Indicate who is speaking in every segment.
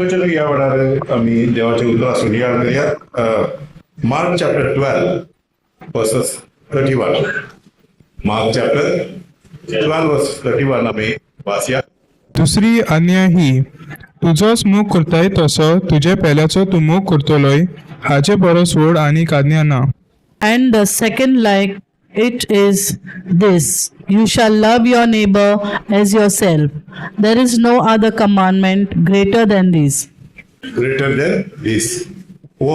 Speaker 1: चलो या वेळार आम्ही देवाचे उतर आसून या करूया mark chapter 12 versus 31. Mark chapter 12 versus 31 आम्ही वाचया.
Speaker 2: दुसरी आज्ञा ही, तुजोच मोग करताय तसो तुजे पेल्याचो तूं मोग करतलोय, हाचे परस व्हड आनीक आज्ञा ना.
Speaker 3: And the second like it is this, you shall love your neighbor as yourself. There is no other commandment greater than this.
Speaker 1: Greater than this. व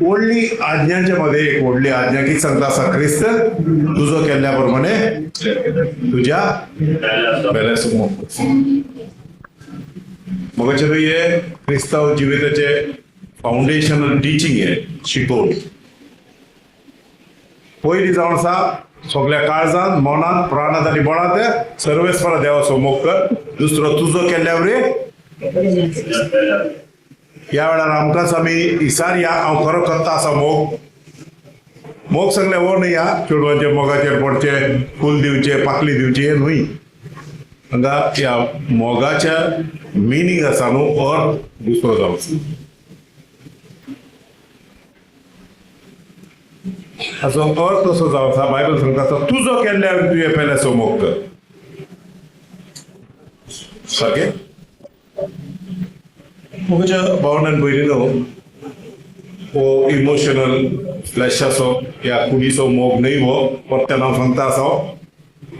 Speaker 1: व्हडली आज्ञांच्या मध्ये एक व्हडली आज्ञा किती सांगता आसा, ख्रिस्त तुजो केल्ल्या प्रमाणे तुज्या पेल्याचो मोग कर. मगाचे हे क्रिस्तांव जिविताचे फाउंडेशनल टिचिंग आहे, शिकवण. पयली जावन आसा सगळ्या काळजांत, मनांत, प्राणांत आनी बळांत सर्वेस्परा देवाचो मोग कर. दुसरो तुजो केल्ल्या वरी. या वेळार आमकांच आमी इसारया हांव खरो करता असा मोग. मोग सगळे हो न्हय, चेडवांचे मोगाचेर पडचे, फूल दिवचे, पाकली दिवची, हे न्हय. हांगा ह्या मोगाच्या मिनींग आसा न्हू, अर्थ दुसरो जावं. हाचो अर्थ असो जावं आसा, बायबल सांगता तुजो केल्ल्या तुजे पेल्याचो मोग कर. सारकें? मोगाच्या भावनान पयलीं हो इमोशनल फ्लॅशाचो या कुडीचो मोग न्हय, हो परत्यान हांव सांगता आसा.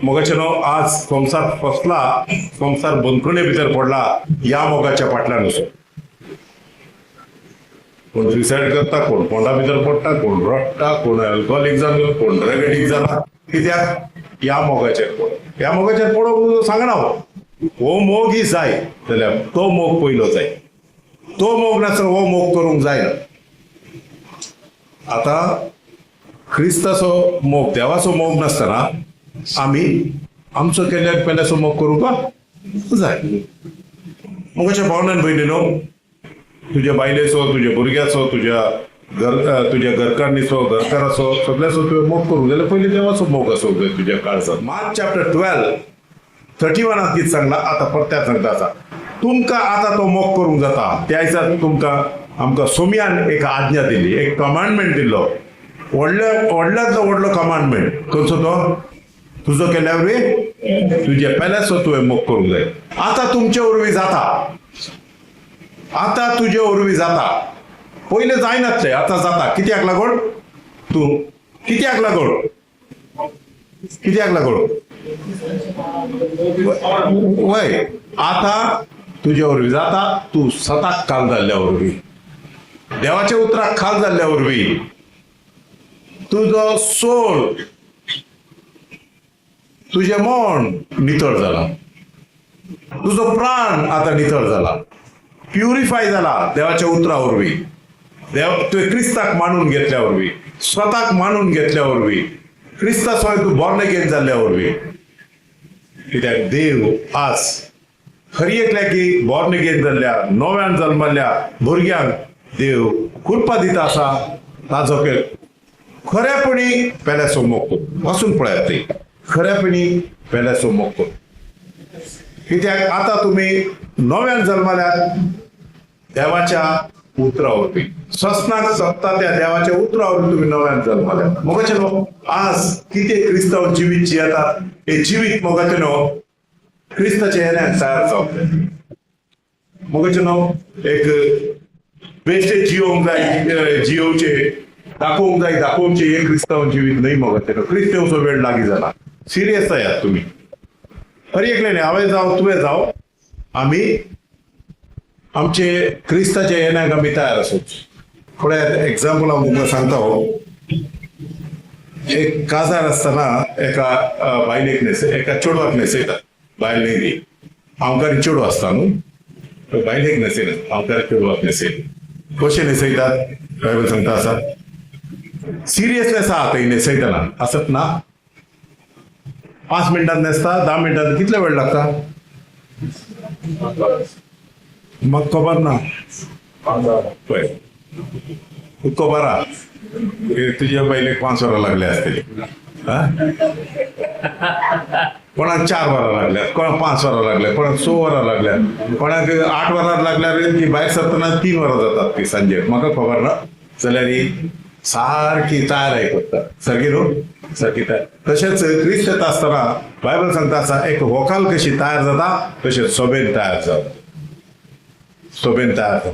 Speaker 1: मोगाचे न्हू आज संवसार फसला, संवसार बंदखणे भितर पडला ह्या मोगाच्या फाटल्यान असो. कोण सुसायड करता, कोण पोंडा भितर पडटा, कोण रडटा, कोण अल्कोहोलिक जालो, कोण ड्रग एडिक्ट जाला. कित्याक? ह्या मोगाचेर पडो. ह्या मोगाचेर पडो सांगना. हो मोग ही जाय जाल्यार तो मोग पयलो जाय. तो मोग नासतना हो मोग करूंक जायना. आता ख्रिस्ताचो मोग, देवाचो मोग नासतना आमी आमचो केल्ल्या पेल्याचो मोग करूंक जाय. मोगाच्या भावनान पयलीं न्हू, तुज्या बायलेचो, तुज्या भुरग्याचो, तुज्या घरकान्नीचो, घरकाराचो, सगळ्याचो तुवें मोग करूंक जाल्यार पयलीं देवाचो मोग आसूंक जाय तुज्या काळजांत. मार्क चॅप्टर 12 31 कितें सांगला, आतां परत्यात सांगता आसा. तुमकां आतां तो मोग करूंक जाता. त्या दिसा तुमकां आमकां सोम्यान एक आज्ञा दिली, एक कमांडमेंट दिल्लो. व्हडल्यांतलो व्हडलो कमांडमेंट खंयचो तो? तुजो केल्या वरी तुज्या पेल्याचो तुवें मोग करूंक जाय. आतां तुमचे वरवीं जाता. आतां तुजे वरवीं जाता. पयलें जायनासलें, आतां जाता. कित्याक लागून? तूं कित्याक लागून? कित्याक लागून? वय आतां तुजे वरवीं जाता. तूं सताक खाल जाल्ल्या वरवीं, देवाच्या उतराक खाल जाल्ल्या वरवीं तुजो सोल, तुजें मन नितळ जाला. तुजो प्राण आतां नितळ जाला, प्युरिफाय जाला देवाच्या उतरा वरवीं. तुवें क्रिस्ताक मानून घेतल्या वरवीं, स्वताक मानून घेतल्या वरवीं, क्रिस्ता सोय तूं बॉर्न अगेन जाल्ल्या वरवीं. कित्याक देव आज खरी एकल्याकी बॉर्न अगेन जाल्ल्या, नव्यान जल्मल्ल्या भुरग्यांक देव कृपा दिता आसा. ताजो खरेपणी पेल्याचो मोग कर. वचून पळयात ते खरेपणी पेल्याचो मोग कर. कित्याक आतां तुमी नव्यान जल्मल्यात देवाच्या उतरा वरवीं. ससनाक सत्ता त्या देवाच्या उतरा वरवीं तुमी नव्यान जल्मल्यात. मोगाचे न्हू आज कितें क्रिस्तांव जिवीत जियेतात, हे जिवीत मोगाचे न्हू क्रिस्ताच्या येण्याक तयार जावप जाय. मोगाचे न्हू एक बेश्टे जियोंक जाय, जियोवचे, दाखोवंक जाय, दाखोवचे, हे क्रिस्तांव जिवीत न्हय. मोगाचे न्हू क्रिस्त येवचो वेळ लागीं जाला. सिरियस जायात तुमी. खरी एकले न्ही, हांवें जावं तुवें जावं, आमी आमचे क्रिस्ताच्या येण्याक आमी तयार आसूच. थोडे एक्झाम्पल हांव तुमकां सांगता. एक काजार आसतना एका बायलेक एका चेडवाक न्हेसयतात. बायल न्हय, हांवकारी चेडूं आसता न्हू, बायलेक न्हेसयनात, हांवकारी चेडवाक न्हेसयतात. कशें न्हेसयतात? बायबल सांगता आसा सिरियसनेस आहा थंय न्हेसयतना. आसत ना? 5 मिनटांत न्हेसता, 10 मिनटांत कितलो वेळ लागता? म्हाका खबर ना. पळय तूं खबर आहा तुज्या बायलेक 5 वरां लागले आसतली. कोणाक 4 वरां लागल्यात, कोणाक 5 वरां लागल्यात, कोणाक 6 वरां लागल्यात, कोणाक 8 वरां लागल्यार ती भायर सरतना 3 वरां जातात ती सांजे. म्हाका खबर ना जाल्यार ही सारकी तयारी करता. सारकी न्हू? सारकी तयार. तशेंच क्रिस्त येता आसतना बायबल सांगता आसा एक व्हंकल कशी तयार जाता तशेंच सोबेन तयार जाता. सोबेन तयार जाता.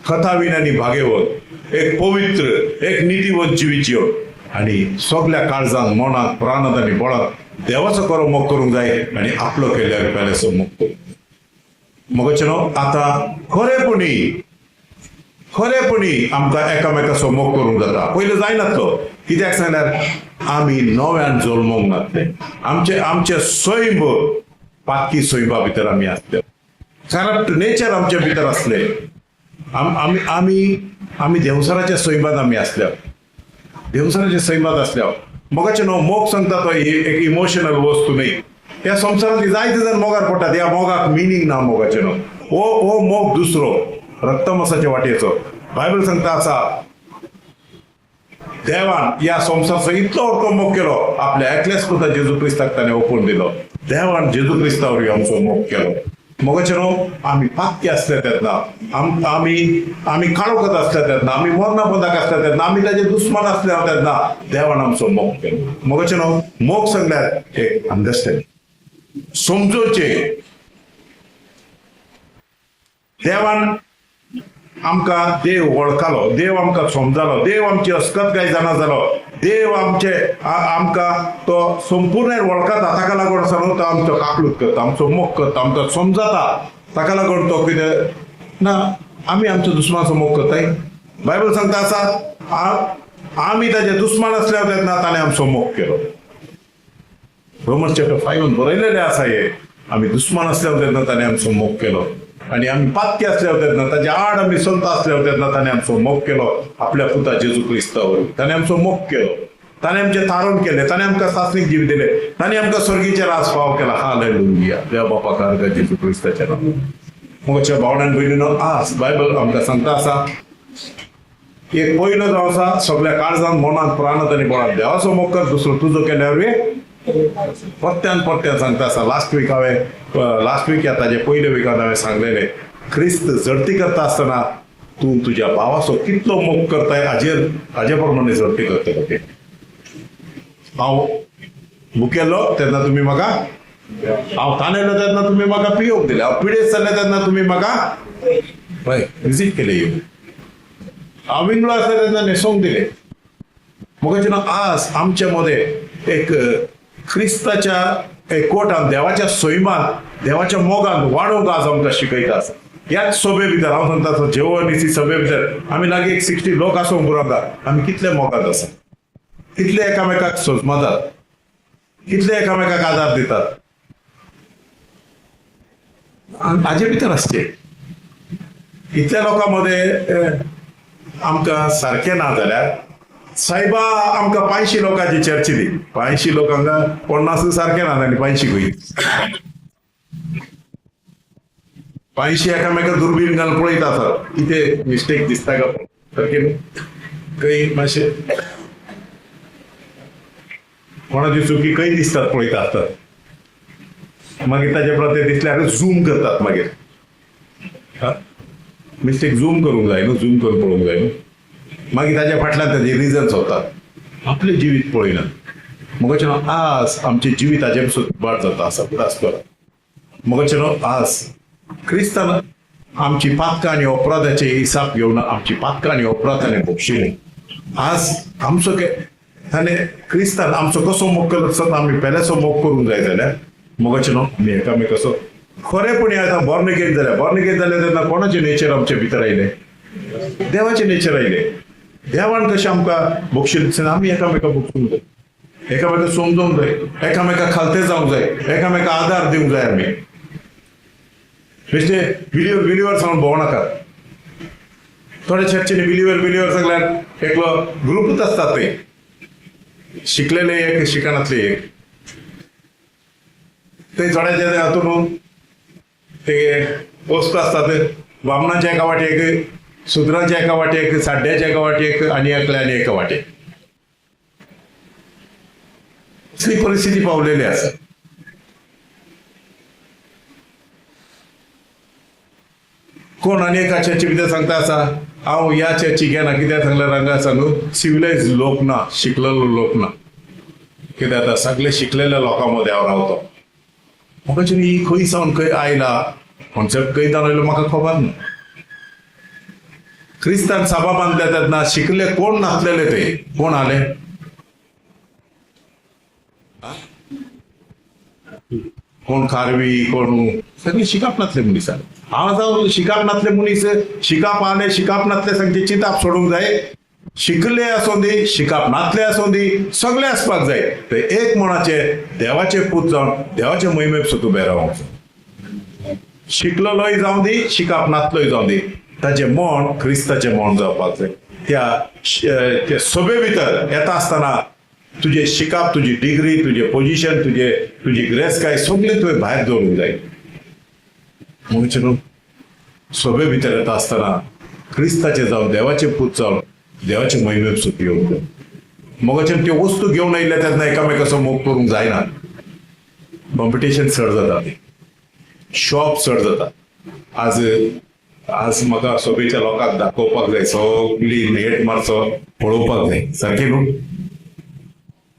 Speaker 1: कथावीन आनी भागेवत, एक पवित्र, एक नितीवंत जिवीत जियो आनी सगल्या काळजांत, मनांत, प्राणांत आनी बळांत देवाचो खरो मोग करूंक जाय आनी आपलो केल्यार पेल्याचो मोग करूंक. मोगाचेनो आतां खरेपणी आमकां एकामेकाचो मोग करूंक जाता. पयलीं जायनासलो. कित्याक सांगल्यार आमी नव्यान जल्मोंक नासले. आमचे सैम पातकी सैमा भितर आमी आसले. करप्ट नेचर आमच्या भितर असले. आमी देवसराच्या सैमात आमी आसल्या. देवसराच्या सैमात असल्या. मोगाचे न्हू मोग सांगता तो एक इमोशनल वस्तू न्ही. ह्या संवसारांत जायते जण मोगार पडटात. ह्या मोगाक मिनींग ना मोगाचे न्हू. हो मोग दुसरो रक्तमसाच्या वाटेचो. बायबल सांगता आसा देवान या संवसाराचो इतलो व्हडलो मोग केलो. आपल्या एकल्याच पुता जेजू क्रिस्ताक ताणें ओपून दिलो. देवान जेजू क्रिस्ता वरवीं आमचो मोग केलो. मोगाचे न्हू आमी पातके आसले तेन्ना, आमी काळोखांत आसले तेन्ना, आमी मरणा बंदाक आसले तेन्ना, आमी ताजे दुस्मान आसले तेन्ना देवान आमचो मोग केलो. मोगाचे न्हू मोग सांगल्यार एक अंडरस्टँड समजोवचे. देवान आमकां देव वळखलो, देव आमकां समजलो, देव आमची अस्कतकाय जाणा जालो, देव आमकां तो संपूर्ण वळखता. ताका लागून आसा न्हू तो आमचो काकलूत करता, आमचो मोग करता, आमकां समजता. ताका लागून तो कितें ना आमी आमच्या दुस्मानाचो मोग करताय. बायबल सांगता आसा आमी ताजे दुस्मान आसल्या तेन्ना ताणें आमचो मोग केलो. रोमन्स चॅप्टर 5 बरयलेलें आसा हे. आमी दुस्मान आसल्या तेन्ना ताणें आमचो मोग केलो आनी आमी पातके आसल्या तेन्ना ताजे आड आमी संत आसल्या तेन्ना ताणें आमचो मोग केलो. आपल्या पुता जेजू क्रिस्ता वरवीं ताणें आमचो मोग केलो. ताणें आमचें तारण केलें. ताणें आमकां सासणीक जीव दिलें. ताणें आमकां स्वर्गीचे राज फाव केला. हालेलुया. देव बापाक अर्घ जेजू क्रिस्ताचें नांव. म्हज्या भावनान भयणीनो आज बायबल आमकां सांगता आसा एक पयलो जो आसा सगळ्या काळजांत, मनांत, प्राणांत आनी बळांत देवाचो मोग कर. दुसरो तुजो केल्या वरवीं परत्यान सांगता आसा. लास्ट वीक या ताजे पयले विकांत हांवें सांगलेलें क्रिस्त झडटी करता आसतना तूं तुज्या भावाचो कितलो मोग करताय हाजे प्रमाणे झडटी करतलो. हांव भुकेल्लो तेन्ना तुमी म्हाका, हांव ताणेलो तेन्ना तुमी म्हाका पियोवंक दिलें, हांव पिडेस्त जालें तेन्ना तुमी म्हाका विजीट केले येवन, हांव विंगडो आसलें तेन्ना न्हेसोवंक दिलें. मोगाचें आज आमचे मदें एक क्रिस्ताच्या एकवटान, देवाच्या सैमात, देवाच्या मोगान वाडोवंक आज आमकां शिकयता आसा. ह्याच सोबे भितर हांव सांगता जेवण इसी सोबे भितर आमी लागीं एक 60 लोक आसूंक पुरो आमी कितले मोगात आसा, कितले एकामेकाक समजतात, कितले एकामेकाक आदार दितात. हाजे भितर आसचे इतल्या लोकां मदें आमकां सारकें ना जाल्यार सायबा आमकां 500 लोकांची चर्च दी. 500 लोकांक 50 सारकें ना आनी 500 खंय 500 एकामेका दुर्बीण घालून पळयता आसत कितें मिस्टेक दिसता का सारकें खंय मातशें कोणाची चुकी खंय दिसतात पळयता आसतात. मागीर ताचे प्रते दिसल्यार झूम करतात. मागीर मिस्टेक झूम करूंक जाय न्हू, झूम करून पळोवंक जाय न्हू. मागीर ताच्या फाटल्यान ताजे रिजन्स वतात, आपलें जिवीत पळयनात. मोगाचें आज आमचें जिवीत हाजे पसून बाट जाता आसा आसतना. मोगाचें आज क्रिस्तान आमची पातकां आनी अपराधाचे हिसाब घेवन आमची पातकां आनी अपराध ताणें भोगशिल्लीं. आज आमचो ताणें क्रिस्तान आमचो कसो मोग करता आमी पेल्याचो मोग करूंक जाय जाल्यार मोगाचें आमी एकामेकाचो खरेपणी आतां बॉर्न जाले तेन्ना कोणाचें नेचर आमचे भितर आयलें? देवाचें नेचर आयलें. देवान कशें आमकां भोगशिल्लें तेन्ना आमी एकामेकाक भोगसूंक जाय, एकामेकाक समजोवंक जाय, एकामेकाक खालते जावंक जाय, एकामेकाक आदार दिवंक जाय. आमी बेश्टे बिलिवर सांगून भोंवनाकात. थोड्या चर्चीनी बिलिवर सांगल्यार एकलो ग्रुपूच आसतात ते शिकलेले एक शिकनातले एक ते थोड्याचे हातून ते वस्तू असतात. बामणाच्या एका वाटेक, सुद्रांच्या एका वाटेक, साड्ड्याच्या एका वाटेक आनी एकल्यानी एका वाटेक. असली परिस्थिती पावलेली आसा. कोण आनी एका चर्ची भितर सांगता आसा हांव ह्या चर्चीक येना कित्याक सांगल्यार हांगा सांगू सिविलायज लोक ना, शिकलेलो लोक ना. कित्याक आतां सगळे शिकलेल्या लोकां मदें हांव रावता. म्हाका ही खंय सावन खंय आयला कॉन्सेप्ट खंय जावन आयलो म्हाका खबर ना. क्रिस्तान सभा बांदल्या तेन्ना शिकले कोण नासलेले ते कोण आले? कोण खारवी कोण सगळे शिकाप नासले मनीस आले. हांव जावन शिकाप नासले मनीस शिकाप आले शिकाप नासले सांगचे चिताप सोडूंक जाय. शिकले आसूं दी शिकाप नासले आसूं दी सगळे आसपाक जाय. ते एक मनाचे देवाचे पूत जावन देवाचे महिमेक सुद्दां उबे रावंक जाय. शिकलेलोय जावं दी शिकाप नासलोय जावं दी ताचे मन क्रिस्ताचे मन जावपाक जाय. त्या सभे भितर येता आसतना तुझे शिकाप तुजी डिग्री तुझे पोजिशन तुजी ग्रेसकाय सगळे तुवें भायर दवरूंक जाय. म्हणचे न्हू सभे भितर येता आसतना क्रिस्ताचे जावं देवाचे पूत जावं देवाचे महिमेक सुद्दां येवंक जाय. मोगाच्यान त्यो वस्तू घेवन आयिल्ले तेन्ना एकामेकाचो मोग करूंक जायना. कॉम्पिटिशन चड जाता ते शॉप चड जाता. आज म्हाका सभेच्या लोकांक दाखोवपाक जाय सगळी नेट मारचो पळोवपाक जाय सारकें न्हू.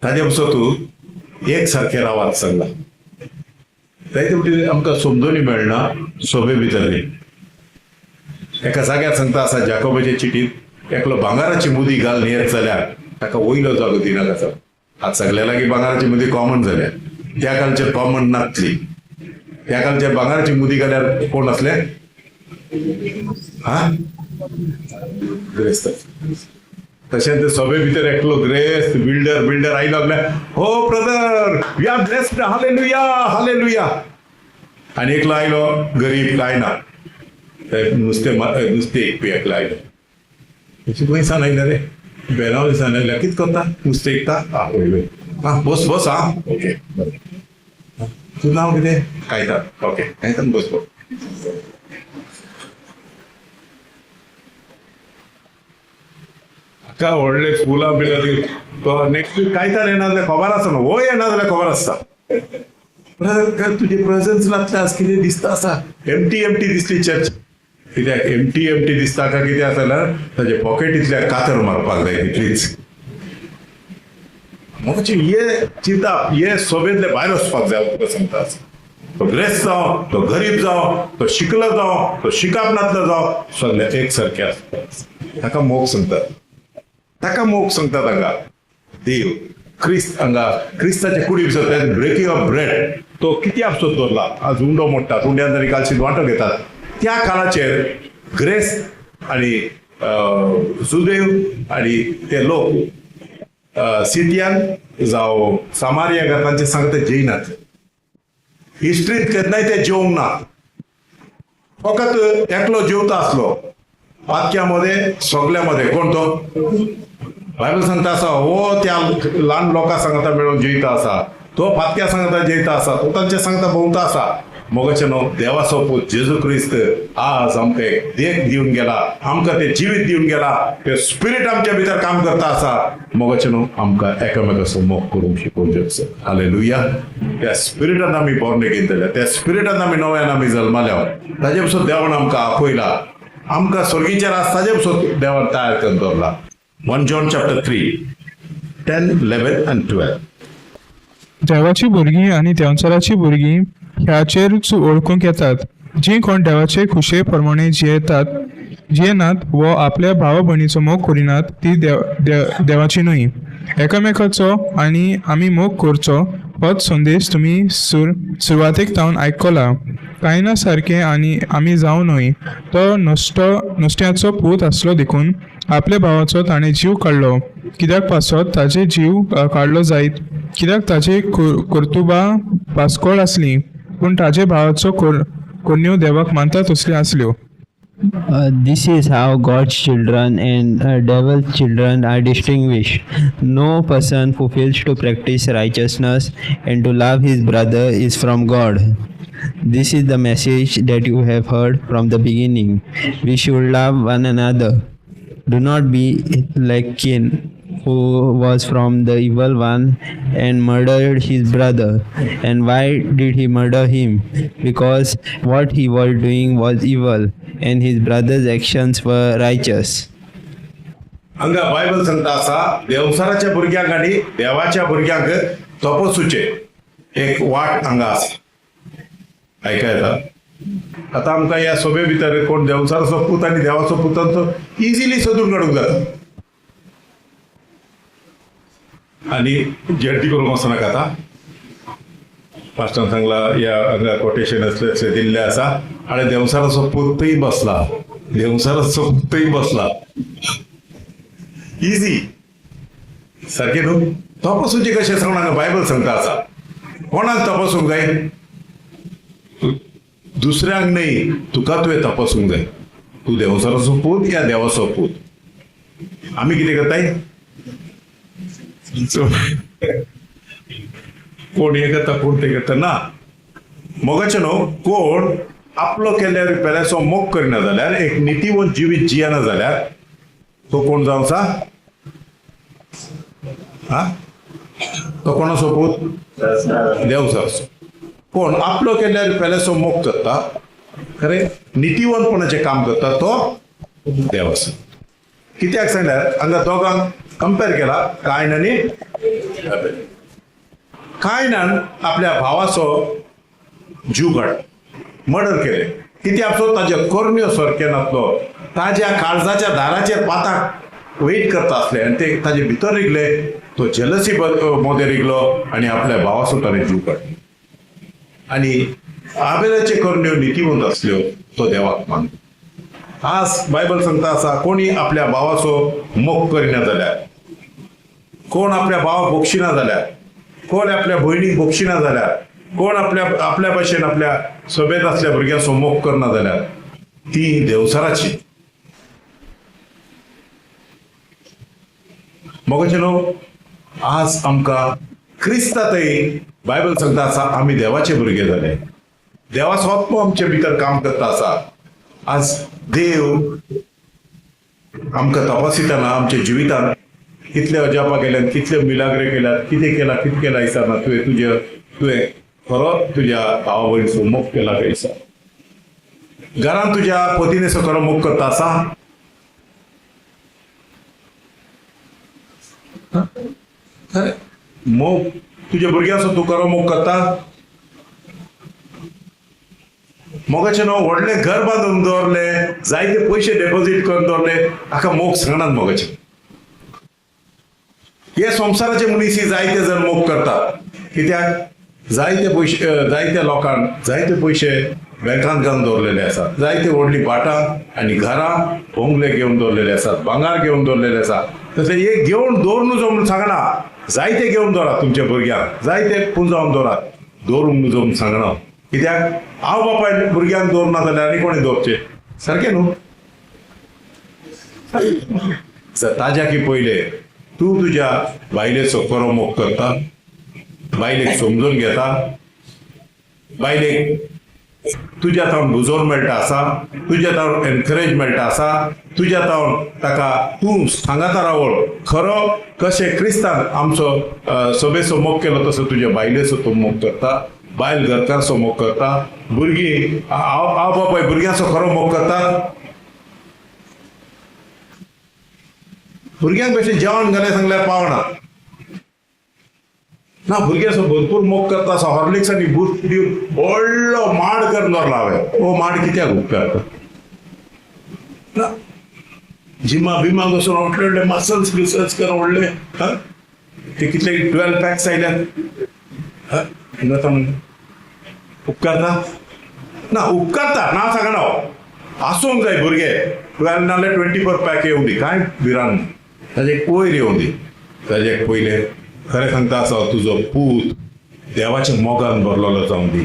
Speaker 1: ताजे पसून तूं एक सारकें रावात सांगला जायते फावटी आमकां समजूनी मेळना सभे भितरली. एका जाग्यार सांगता आसा जाकोबाचे चिटींत एकलो भांगाराची मुदी घाल न्हेत जाल्यार ताका वयलो जागो दिनाका आसा. आज सगळ्या लागीं भांगाराची मुदी कॉमन जाल्या. त्या कालचे कॉमन नासली. त्या कालचे भांगाराची मुदी घाल्यार कोण आसले? हा ग्रेस्त. तशें ते सभे भितर एकलो ग्रेस्त बिल्डर आयलो हो brother we are blessed hallelujah hallelujah. आनी एकलो आयलो गरीब काय ना नुस्तें एकपी एकलो आयलो. खंय सान आयला रे बेनावली सान आयल्या कितें करता नुस्तें एकता हा बस हा ओके. तुजें नांव कितें? कायतान. ओके कायतान बस. का व्हडले स्कुलां बिला नेक्स्ट वीक कायतान येना जाल्यार खबर आसा न्हू. हो येना जाल्यार खबर आसता. तुजे प्रेझन्स नासल्यार कितें दिसता आसा एमटी दिसली चर्च. कित्याक एमटी दिसता काय कितें आसा जाल्यार ताजे पॉकेटींतल्यान कातर मारपाक जाय तितलीच. म्हणजे हे चिंताप हे सभेंतले भायर वचपाक जाय तुका सांगता. तो ग्रेस्त जावं तो गरीब जावं तो शिकलो जावं तो शिकाप नासलो जावं सगळे एक सारखे आसता. ताका मोग सांगता. ताका मोग सांगता तांकां देव क्रिस्त हांगा क्रिस्ताचे कुडी भितर ब्रेकिंग ऑफ ब्रेड तो कित्याक सुद्दां दवरला. आज उंडो मोडटात उंड्यान जरी कालशीत वांटो घेतात. त्या काळाचेर ग्रेस आनी सुदैव आनी ते लोक सिटियान जावं सामारिया तांचे सांगता जेयनात. हिस्ट्रींत केन्नाय ते जेवंक ना. फकत एकलो जेवता आसलो पातक्या मध्ये सगळ्या मध्ये कोण तो बायबल सांगता आसा हो त्या ल्हान लोकां सांगता मेळून जेयता आसा तो फातक्या सांगता जेयता आसा तो तांचे सांगता भोंवता आसा. मोगाचे न्हू देवाचो पूत जेजू क्रिस्त आज आमकां देख दिवन गेला आमकां ते जिवीत दिवन गेला. ते स्पिरीट आमच्या भितर काम करता आसा. मोगाचे न्हू आमकां एकामेकाचो मोग करूंक शिकोवचें. हालेलुया. त्या स्पिरिटान आमी बॉर्न अगेन जाल्या त्या स्पिरिटान आमी नव्यान आमी जल्माल्या. ताजे पसून देवान आमकां आपयला. आमकां स्वर्गीचेर आसा ताजे पसून देवान तयार करून दवरला. 1 John chapter 3 10 11 and 12.
Speaker 2: देवाची भुरगीं आनी देंवचाराची भुरगीं ह्याचेरूच ओळखूंक येतात. जी कोण देवाचे खुशे प्रमाणे जियेनात वो आपल्या भावा भयणीचो मोग करिनात ती देवाची न्हय. एकामेकाचो आनी आमी मोग करचो होच संदेश तुमी सुरवातेक जावन आयकला. कायना सारके आनी आमी जावं न्हय. तो नुस्त्याचो पूत आसलो देखून आपल्या भावाचो ताणें जीव काडलो. कित्याक पासत ताचे जीव काडलो जायत कित्याक ताची कर्तुबां पासकोळ आसली पूण ताचे भावाचो कोन्यो देवाक मानता तसल्यो आसल्यो.
Speaker 4: This is how God's children and devil's children are distinguished. No person who fails to practice righteousness and to love his brother is from God. This is the message that you have heard from the beginning. We should love one another. Do not be like Cain, who was from the evil one and murdered his brother. And why did he murder him? Because what he was doing was evil, and his brother's actions were righteous.
Speaker 1: हांगा Bible सांगता असा देवसाराच्या भुरग्यांक आनी देवाच्या भुरग्यांक तपसूचे एक वाट हांगा आसा आयका येता. आता आमकां ह्या सभे भितर कोण देवसाराचो पूत आनी देवाचो पुतांचो इजिली सोदून काडूंक जाता आनी जड्डी करूंक वचनाका. आता पास्टान सांगला या हांगा कोटेशन असले दिल्ले आसा आनी देवसाराचो पुतूय बसला, देवसाराचो पुतूय बसला. इजी सारखे न्हू. तपासूचे कशें सांगना बायबल सांगता आसा. कोणाक तपासूंक जाय? दुसऱ्यांक न्हय, तुका तुवें तपासूंक जाय. तूं देवसाराचो पूत या देवाचो पूत. आमी कितें करताय? कोण हे करता कोण ते करता ना. मोगाचे न्हू. कोण आपलो केल्ल्या पेल्याचो मोग करिना जाल्यार एक नितीवंत जिवीत जियेना जाल्यार तो कोण जावचा? हा, तो कोणाचो पूत? देवसाचो. कोण आपलो केल्ल्या पेल्याचो मोग करता, खरे नितीवंतपणाचें काम करता, तो देवाचो. कित्याक सांगल्यार हांगा दोगांक कंपेर केला, कायन आनी हाबेल. कायनान आपल्या भावाचो जीव काडला, मर्डर केले. कित्याक ताज्या कर्ण्यो सारके नासलो, ताज्या काळजाच्या दाराचेर पाताक वेट करता आसले आनी ते ताजे भितर रिगले. तो जेलसी मोदे रिगलो आनी आपल्या भावाचो ताणें जीव काडलो. आनी आबेलाचे कर्ण्यो नितीवंत आसल्यो, तो देवाक मानलो. आज बायबल सांगता आसा कोणी आपल्या भावाचो मोग करिना जाल्यार, कोण आपल्या भावाक बोक्षिना जाल्यार, कोण आपल्या भयणीक बोक्षिना जाल्यार, कोण आपल्या भाशेन आपल्या सभेत असल्या भुरग्यांचो मोग करना जाल्यार ती देवसाराची. मोगाचे न्हू. आज आमकां क्रिस्तांतय बायबल सांगता आसा आमी देवाचे भुरगे जाले. देवाचो आत्मो आमचे भितर काम करता आसा. आज देव आमकां तपासितना आमच्या जिवितांत कितले अजापा केल्यात, कितले मिलाग्रे केल्यात, कितें केला दिसना. तुवें खरो तुज्या भावा भयणीचो मोग केला काय दिसता. घरांत तुज्या पतीनेचो खरो मोग करता आसा. मोग तुझ्या भुरग्याचो तूं खरो मोग करता. मोगाचे न्हू. व्हडले घर बांदून दवरले, जायते पयशे डेपॉझिट करून दवरले, हाका मोग सांगनात मोगाचे. हे संवसाराचे मनीस जायते जण मोग करतात. कित्याक जायते पयशे, जायत्या लोकांक जायते पयशे बँकांत घालून दवरलेले आसात. जायते व्हडली भाटां आनी घरां भोंगले घेवन दवरलेले आसात, भांगार घेवन दवरलेले आसात. तशें एक घेवन दवरून नजो म्हूण सांगना. जायते घेवन दवरात तुमच्या भुरग्यांक, जायते पुंजावन दवरात, दवरूंक नजो म्हूण सांगना. कित्याक हांव बापायन भुरग्यांक दवरना जाल्यार आनी कोणी दवरचे? सारकें न्हू. ताज्या की पयले तूं तुज्या बायलेचो खरो मोग करता, बायलेक समजून घेता, बायलेक तुज्या तावन बुजोवन मेळटा आसा, तुज्या तावन एनकरेज मेळटा आसा, तुज्या तावन ताका तूं सांगाता रावळ खरो कशें क्रिस्तान आमचो सभेचो मोग केलो तसो तुज्या बायलेचो तूं मोग करता, बायल घरकाराचो मोग करता, भुरगीं हांव बापाय भुरग्यांचो खरो मोग करता. भुरग्यांक भशेन जेवण घालें सांगल्यार पावना ना. भुरग्याचो भरपूर मोग करता आसा. हॉर्लिक्स आनी बूस्ट दिवन व्हडलो माड करून दवरला हांवें. हो माड कित्याक उपकारता ना. जिमा बिमाक वचून व्हडले व्हडले मसल्स बिसल्स करून व्हडले ते कितले 12 पॅक्स आयल्यात. उपकारता ना. उपकारता ना सांगना. आसूंक जाय भुरगे 12 नाल्यार 24 पॅक येवं दी, कांय भिरान. ताजे पयर येवं दी. ताजे पयले खरें सांगता आसा तुजो पूत देवाच्या मोगान भरलेलो जावं दी.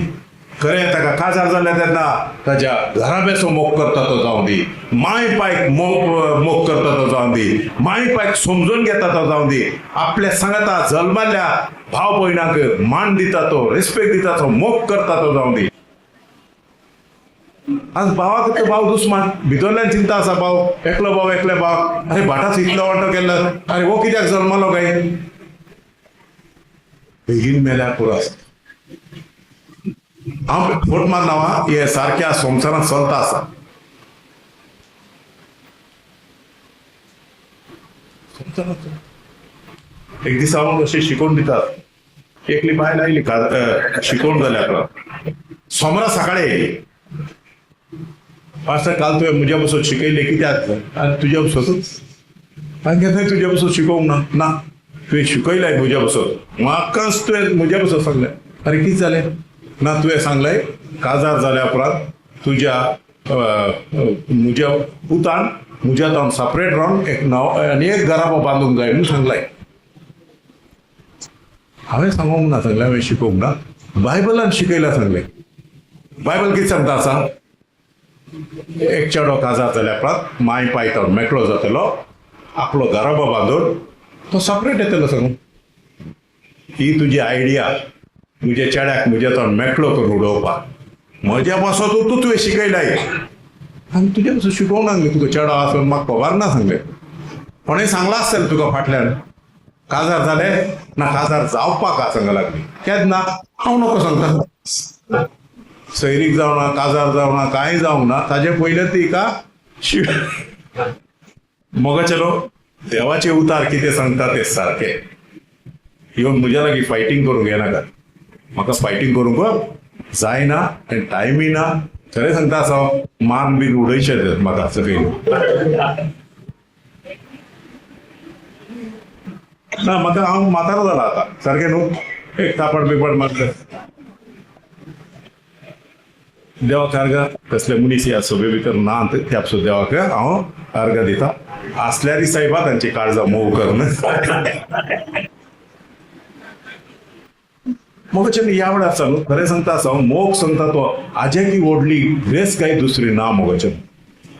Speaker 1: खरें ताका काजार जाल्या तेन्ना ताज्या घराब्याचो मोग करता तो जावं दी. माय पायक मोग करता तो जावं दी. माय पायक समजून घेता तो जावं दी. आपल्या सांगता जल्माल्या भाव भयणाक मान दिता तो, रिस्पेक्ट दिता तो, मोग करता तो जावं दी. आज भावाक तो भाव दुस्मान भितरल्यान चिंता आसा. भाव एकलो भाव एकले भाव. अरे भाटाच इतलो वांटो केला. अरे हो कित्याक जल्मालो काय? बेगीन मेल्यार पुरो आसता. हांव फोट मारना. हे सारक्या संवसारांत चलता आसा. एक दिसा हांव अशें शिकोवन दितात एकली बायल आयली शिकोवन जाल्या सोमरा सकाळी येयली. पास्टर काल तुवें म्हज्या बसून शिकयलें कित्याक आनी तुज्या बसूनच हांवें केन्नाय तुज्या बसून शिकोवंक ना तुवें शिकयलें म्हज्या बसून म्हाकाच तुवें म्हज्या बसून सांगलें. अरे कितें जालें ना तुवें सांगलें काजार जाल्या उपरांत तुज्या म्हज्या पुतान म्हज्या जावन सेपरेट रावन एक घराबो बांदूंक जाय म्हणून सांगलें. हांवें सांगूंक ना सांगलें हांवें शिकोवंक ना बायबलान शिकयलां सांगलें. बायबल कितें सांगता आसा एक चेडो काजार जाल्या उपरांत माय पायतो मेकळो जातलो आपलो घराबो बांदून तो सेपरेट येतलो सांगून. ही तुजी आयडिया तुज्या चेड्याक म्हज्या तोंड मेकळो करून उडोवपाक म्हज्या बसोन तुवें शिकयलाय आनी तुज्या बसून शिकोवंक ना तुका चेडो आसून म्हाका खबर ना सांगलें. कोणें सांगलां आसतलें तुका फाटल्यान काजार जालें ना काजार जावपाक आ सांगूंक लागली केन्ना ना हांव नको सांगता सैरीक जावना काजार जावना कांय जावंक ना ताजे पयलें तिका मोगा चलो देवाचे उतार कितें सांगता ते सारके. येवन म्हज्या लागीं फायटींग करूंक येनाका म्हाका फायटींग करूंक जायना आनी टायमी ना खरें सांगता आसा मान बीन उडयचे म्हाका सकयल ना म्हाका हांव म्हातारो जाला आतां सारकें न्हू एक तापड बिपड मारता देवाक अर्घ कसले मनीस ह्या सभे भितर नात त्या देवाक हांव अर्घ दिता असल्या दिसायबा तांची काळजां मोव करन मोगाचें ह्या वेळार आसा न्हू खरें सांगता आसा मोग सांगता तो हाजे की व्हडली ग्रेस काय दुसरी ना मोगाचें.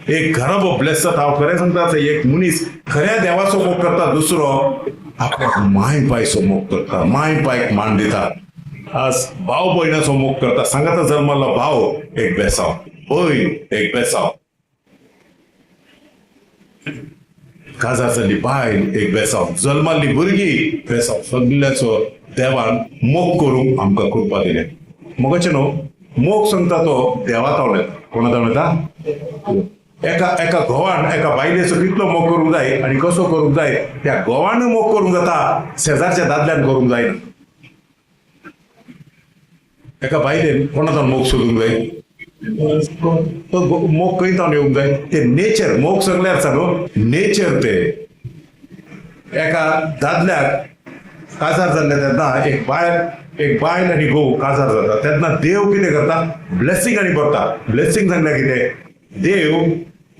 Speaker 1: एक घराबो ब्लेस जाता हांव खरें सांगता आसा एक मनीस खऱ्या देवाचो मोग करता दुसरो आपल्याक माय पायचो मोग करता माय पायक मान दिता. आज भाव भयणाचो मोग करता सांगाता जल्मालो भाव एक बेसाव भयण एक बेसाव काजार जाल्ली बायल एक बेसाव जल्माल्ली भुरगीं बेसाव सगल्याचो देवान मोग करूंक आमकां कृपा दिलें. मोगाचें न्हू मोग सांगता तो देवा तावड येता कोणा तावड येता एका घोवान एका बायलेचो कितलो मोग करूंक जाय आनी कसो करूंक जाय त्या घोवान मोग करूंक जाता शेजारच्या दादल्यान करूंक जायना. एका बायलेन कोणाचो मोग सोदूंक जाय तो मोग खंयच्यान येवंक जाय ते नेचर मोग सगल्यार सांगू नेचर ते. एका दादल्याक काजार जाल्ले तेन्ना एक बायल आनी घोव काजार जाता तेन्ना देव कितें करता ब्लेसिंग आनी भरता. ब्लेसिंग सांगल्यार कितें देव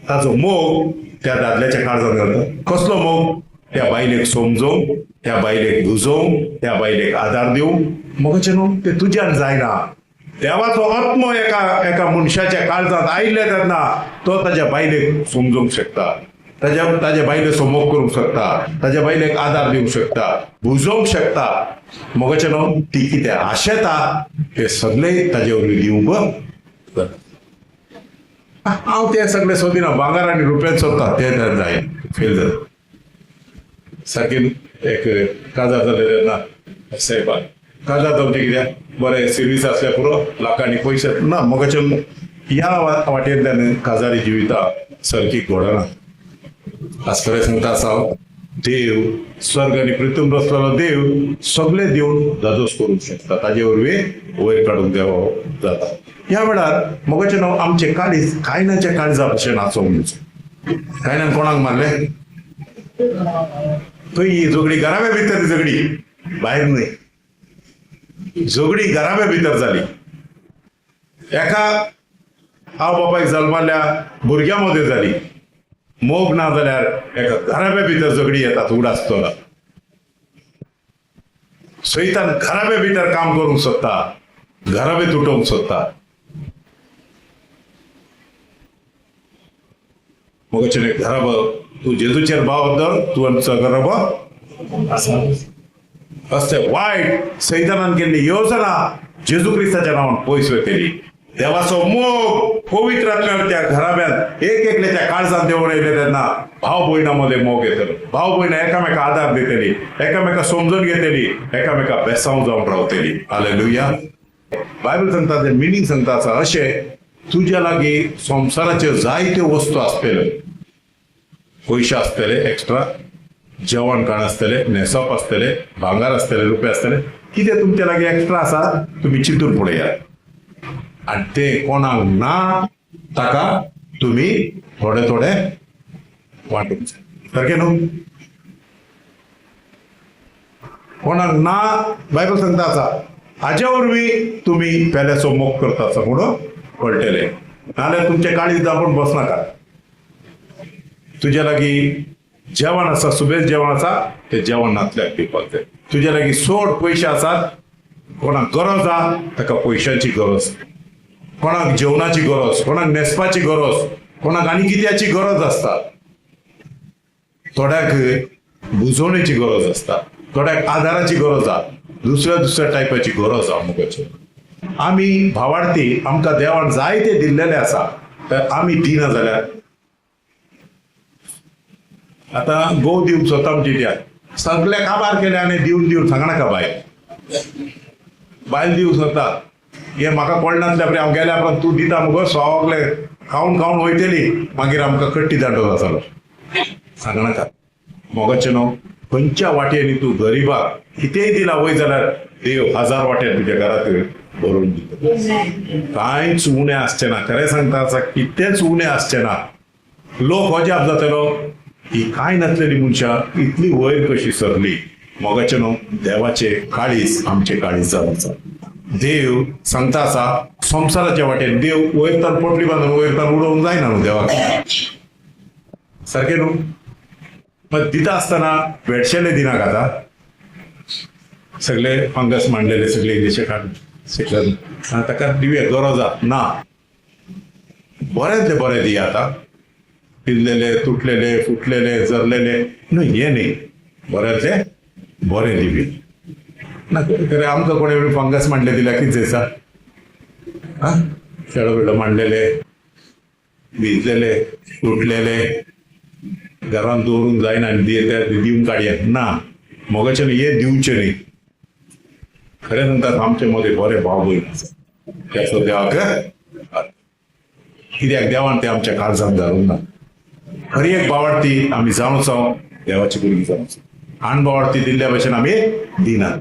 Speaker 1: ताचो मोग त्या दादल्याच्या काळजांत घालता. कसलो मोग त्या बायलेक समजोवंक त्या बायलेक बुजोवंक त्या बायलेक आदार दिवंक मोगाचें न्हू ते तुज्यान जायना. देवाचो आत्मो एका मनशाच्या काळजांत आयिल्ले तेन्ना तो ताच्या बायलेक समजोवंक शकता ताच्या बायलेचो मोग करूंक शकता ताच्या बायलेक आदार दिवंक शकता बुजोवंक शकता. मोगाचें न्हू ती कितें आशेता ते सगळे ताजे वरवीं दिवंक हांव ते सगळे सोदिना भांगार आनी रुपयान सोदता ते जाय फेल जाता. सारकें एक काजार जालें तेन्ना सायबान काजार जावचें कित्याक बरें सर्वीस आसल्या पुरो लाखांनी पयशे ना मोगाचें ह्या वाटेंतल्यान काजारी जिविता सारकी घडना. आज खरें सांगता आसा देव स्वर्ग आनी पृथ्वीन बसलेलो देव सगळे दिवन जाजोस करूंक शकता ताजे वरवीं वयर काडूंक देव जाता. ह्या वेळार मोगाचें नांव आमचें काळीज कायनाच्या काळजा भशेन आसूंक कायनान कोणाक मारले खंय झगडी घराब्या भितर झगडी भायर न्हय झगडी घराब्या भितर जाली. एका आवय बापायक जल्माल्या भुरग्या मदें जाली मोग ना जाल्यार एका घराब्या भितर झगडी येतात उडासतना. सैतान घराब्या भितर काम करूंक सोदता घराबे तुटोवंक सोदता. मोगाचें घराब तूं जेजूचेर भाव दर तुजो घराबो असले वायट सैतानान केल्ली योजना जेजू क्रिस्ताच्या नांवान पयस वयतली. देवाचो मोग पवित्र आत्म्यान त्या घराब्यान एक एकल्याच्या काळजांत देवून येयले तेन्ना भाव भयणां मदें मोग येतलो. भाव भयणां एकामेका आदार दितली एकामेका समजून घेतली एकामेका बेसांव जावन रावतली. हालेलुया. बायबल सांगता ते मिनींग सांगता आसा अशें तुज्या लागीं संवसाराच्यो जायत्यो वस्तू आसतल्यो पयशे आसतले एक्स्ट्रा जेवण खाण आसतले, न्हेसप आसतले, भांगर आसतले, रुपये आसतले, कितें तुमचे लागीं एक्स्ट्रा आसा तुमी चिंतून पळयात आनी ते कोणाक ना ताका तुमी थोडे थोडे वांटूंक जाय. सारकें न्हू? कोणाक ना बायबल सांगता आसा हाजे वरवीं तुमी पेल्याचो मोग करता आसा म्हणून कळटले. नाल्यार तुमचे काळीज दाबून बसनाका. तुज्या लागीं जेवण आसा, सुबेज जेवण आसा, ते जेवण नातल्याक दिवपाक जाय. तुज्या लागीं चड पयशे आसात, कोणाक गरज आहा ताका पयशांची गरज, कोणाक जेवणाची गरज, कोणाक न्हेसपाची गरज, कोणाक आनी कित्याची गरज आसता, थोड्याक बुजवणेची गरज आसता, थोड्याक आदाराची गरज आहा, दुसऱ्या दुसऱ्या टायपाची गरज आहा मुखाची. आमी भावार्थी आमकां देवान जायते दिल्लेले आसा, तर आमी दिना जाल्यार आतां गोव दिवंक सोदता आमची त्या सगळे काबार केले आनी दिवन दिवन सांगनाका बायल दिवंक सोदता. हे म्हाका कळनासल्या बरें हांव गेल्या उपरांत तूं दिता मुगो सगळे खावन खावन वयतली, मागीर आमकां कट्टी दांडो जातालो. सांगनाका. मोगाचें न्हू. खंयच्या वाटेनी तूं गरीबाक कितेंय दिला वय जाल्यार देव 1000 वाटेन तुज्या घरांत भरून दिता. कांयच उणें आसचें ना. खरें सांगता आसा कितेंच उणें आसचें ना. लोक अजाप जातलो ही कांय नासलेली मनशां इतली वयर कशी सरली. मोगाचें न्हू. देवाचे काळीज आमचे काळीज जावन आसा. देव सांगता आसा संवसाराच्या वाटेन देव वयरतान पोटली बांदून वयरतान उडोवंक जायना न्हू देवाक. सारकें न्हू. मग दिता आसतना बेडशेले दिनाक आतां सगळे फंगस मांडलेले सगळे इंग्लिशे काडून ताका दिवे गरज ना. बरेंतले बरें दी आतां. पिल्लेले, तुटलेले, फुटलेले, जरलेले न्हू हे न्ही. बरेंतले बरें दिवे ना. खरें आमकां कोणें फंगस मांडले दिल्यार कितें जायसा? शेळो बिळो मांडलेले, भिजलेले, तुटलेले, घरान दवरूंक जायना आनी दिवन काडया ना. मोगाचें हे दिवचें न्ही. खरें सांगता आमचे मदें बरें भाव भयण आसा. त्याचो देवाक कित्याक देवान ते आमच्या काळजांत धरूंक ना. खरी एक भावार्थी आमी जावंच देवाची भुरगीं जावंच. आण भावार्थी दिल्ल्या भशेन आमी दिनात.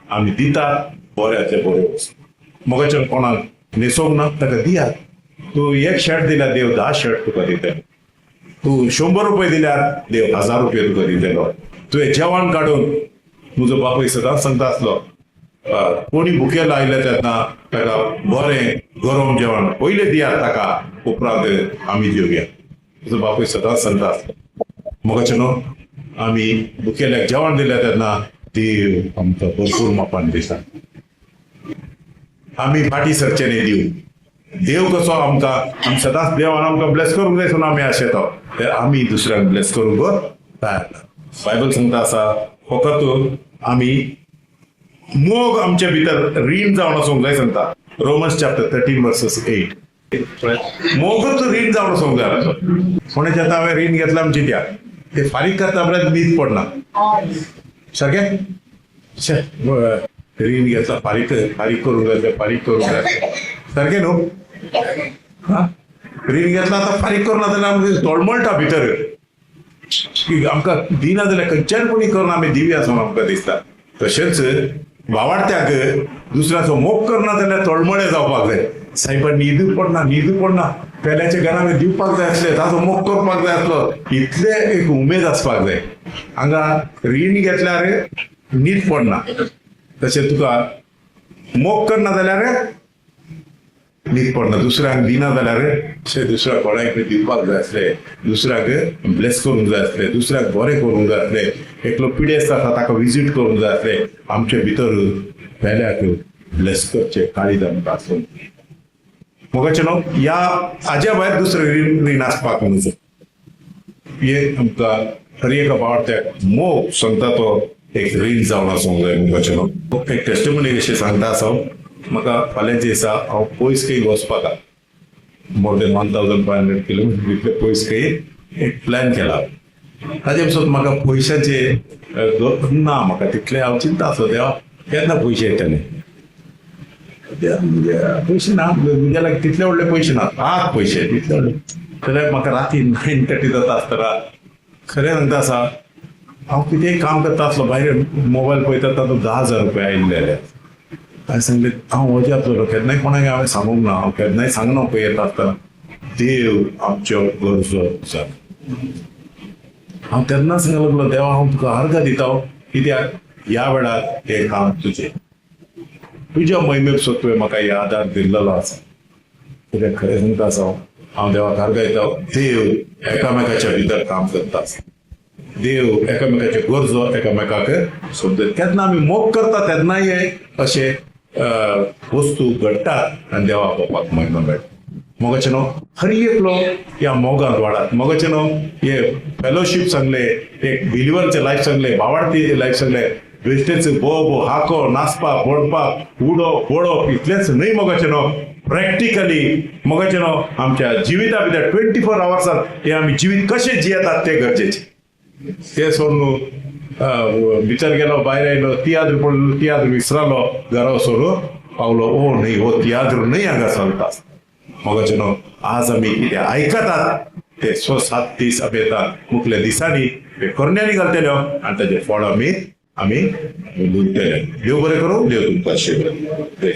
Speaker 1: आमी दितात बऱ्यातले बरें वस्तू. मोगाचें कोणाक न्हेसोंक ना ताका दियात. तूं 1 शर्ट दिल्यार देव 10 शर्ट तुका दितलो. तूं 100 रुपये दिल्यार देव 1000 रुपये तुका दितलो. तुवें जेवण काडून म्हजो बापूय सदांच सांगता आसलो कोणी भुकेलो आयले तेन्ना ताका बरें गरम जेवण पयलें दियात ताका, उपरांत आमी जेवया. म्हजो बापूय सदांच सांगता आसलो. मोगाचें न्हू. आमी भुकेल्याक जेवण दिलें तेन्ना देव आमकां भरपूर मापान दिता. आमी फाटी सरचे न्ही दिवं. देव कसो आमकां आमी सदांच देवान आमकां ब्लेस करूंक जाय म्हणून आमी आशेता, तर आमी दुसऱ्यांक ब्लेस करूंक तयार ना. बायबल सांगता आसा फकत आमी मोग आमच्या भितर रीण जावन आसूंक जाय सांगता. Romans chapter 13:8. मोगच रीण जावन आसूंक जाय. कोणाच्या आतां हांवें रीण घेतलां आमची त्या ते फारीक करता बरें न्हीद पडना. सारकें रीण घेतला फारीक करूंक जाय, फारीक करूंक जाय. सारकें न्हू. रीण घेतला आतां फारीक करना जाल्यार आमकां तळमळटा भितर की आमकां दिना जाल्यार खंयच्यान कोणी करून आमी दिवया असो आमकां दिसता. तशेंच भावार्थ्याक दुसऱ्याचो मोग करना जाल्यार तळमळे जावपाक जाय. सायबा न्हीद पडना पेल्याच्या घरान दिवपाक जाय आसले, ताचो मोग करपाक जाय आसलो, इतले एक उमेद आसपाक जाय. हांगा रीण घेतल्यार न्हीद पडना. तशें तुका मोग करना जाल्यार न्हीद पडना. दुसऱ्यांक दिना जाल्यार दुसऱ्याक कोणाक दिवपाक जाय आसले, दुसऱ्याक ब्लेस करूंक जाय आसले, दुसऱ्याक बरें करूंक जाय आसले, एकलो पिडेस्त आसा ताका विजीट करूंक जाय आसले. आमचे भितर पेल्याक ब्लेस करचे काळीज आमकां आसूं. मोगाचें न्हू. ह्या हाज्या भायर दुसरें रीण आसपाक नजो. हे आमकां खरी एका भावार्थ्याक मोग सांगता तो एक रीण जावन आसूंक जाय. मोगाचें न्हू. एक टेस्टिमनी अशें सांगता आसा म्हाका फाल्यांच्या दिसा हांव पयस खंय वचपाक मोर देन 1500 किलोमिटर इतले पयस खंय एक प्लॅन केला. ताजे पसून म्हाका पयशांचे ना. म्हाका तितले हांव चिंता आसलो देवा केन्ना पयशे येतले. पयशे ना म्हज्या लागीं तितले व्हडले पयशे ना. आत पयशे तितले व्हडले जाल्यार म्हाका राती 9:30 जाता आसतना खरें सांगता आसा हांव कितेंय काम करता आसलो भायर मोबायल पळयता तातूंत 10,000 रुपया आयिल्ले हांवें सांगलें हांव वजा जातलो केन्नाय कोणाक हांवें सांगूंक ना हांव केन्नाय सांगना पळय येता आसतना देव आमच्यो गरजो जाता. हांव तेन्ना सांगूंक लागलो देवा हांव तुका अर्घ दिता कित्याक ह्या वेळार हें काम तुजें तुज्या महिमेक सो तुवें म्हाका हे आदार दिल्लो आसा. कित्याक खरें सांगता आसा हांव देवाक अर्घ दिता देव एकामेकाच्या भितर काम करता आसता. देव एकामेकाचे गरजो एकामेकाक समजता. केन्ना आमी मोग करता तेन्नाय हे अशे वस्तू घडटात आनी देवा बापाक महिमा मेळटा. मोगाचे न्हू हर एक लोक ह्या मोगांत वाडात. मोगाचे न्हू हे फेलोशीप सांगले एक बिलिवरचे लायफ सांगले भावार्थी लायफ सांगले बेश्टेच भोव हाको नाचपाक बोडपाक उडोवप पडोवप इतलेंच न्हय मोगाचे न्हू प्रॅक्टिकली मोगाचे न्हू आमच्या जिविता भितर 24 आवर्सांत हे आमी जिवीत कशें जियेतात ते गरजेचे. ते सोडून भितर गेलो भायर आयलो तियात्र पडलो तियात्र विसरलो घरा सोडून पावलो ओ न्हय हो तियात्र न्हय हांगा चलता. मोगाचे न्हू आज आमी कितें आयकतात ते 7 दीस आमी येता मुखल्या दिसांनी ते करण्यांनी घालतल्यो आनी ताजे फळ आमी लुटतले. देव बरें करूं. देव तुमकां आशीर्वाद.